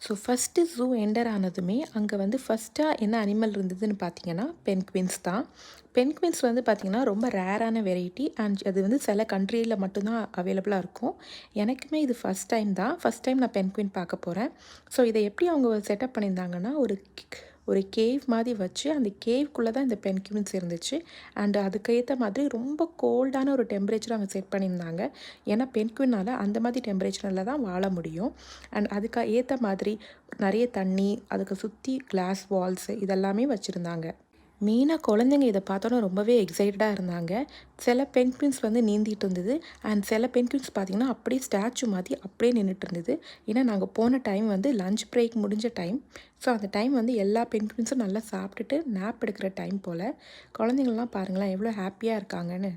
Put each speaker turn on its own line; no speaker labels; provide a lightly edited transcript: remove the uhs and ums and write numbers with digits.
So first zoo enter ஆனதுமே அங்கே வந்து ஃபஸ்ட்டாக என்ன அனிமல் இருந்ததுன்னு பார்த்தீங்கன்னா பென்குயின்ஸ் தான். பென்குயின்ஸ் வந்து பார்த்திங்கன்னா ரொம்ப ரேரான வெரைட்டி அண்ட் அது வந்து சில கண்ட்ரியில் மட்டும்தான் அவைலபிளாக இருக்கும். எனக்குமே இது ஃபஸ்ட் டைம் தான். ஃபஸ்ட் டைம் நான் பென்குயின் பார்க்க போகிறேன். ஸோ இதை எப்படி அவங்க செட்டப் பண்ணியிருந்தாங்கன்னா ஒரு கேவ் மாதிரி வச்சு அந்த கேவ்க்குள்ளே தான் இந்த பென்குயின்ஸ் இருந்துச்சு. அண்ட் அதுக்கேற்ற மாதிரி ரொம்ப கோல்டான ஒரு டெம்பரேச்சர் அவங்க செட் பண்ணியிருந்தாங்க. ஏன்னா பென்குயினால் அந்த மாதிரி டெம்பரேச்சரில் தான் வாழ முடியும். அண்ட் அதுக்கு ஏற்ற மாதிரி நிறைய தண்ணி, அதுக்கு சுற்றி கிளாஸ் வால்ஸு இதெல்லாமே வச்சுருந்தாங்க. மெயினாக குழந்தைங்க இதை பார்த்தோன்னா ரொம்பவே எக்ஸைட்டடாக இருந்தாங்க. சில பென்குயின்ஸ் வந்து நீந்திட்டு இருந்தது. அண்ட் சில பென்குயின்ஸ் பார்த்திங்கன்னா அப்படியே ஸ்டாச்சு மாதிரி அப்படியே நின்றுட்டு இருந்தது. ஏன்னா நாங்கள் போன டைம் வந்து லஞ்ச் பிரேக் முடிஞ்ச டைம். ஸோ அந்த டைம் வந்து எல்லா பென்குயின்ஸும் நல்லா சாப்பிட்டுட்டு நேப் எடுக்கிற டைம் போல். குழந்தைங்கள்லாம் பாருங்களேன் எவ்வளோ ஹாப்பியாக இருக்காங்கன்னு.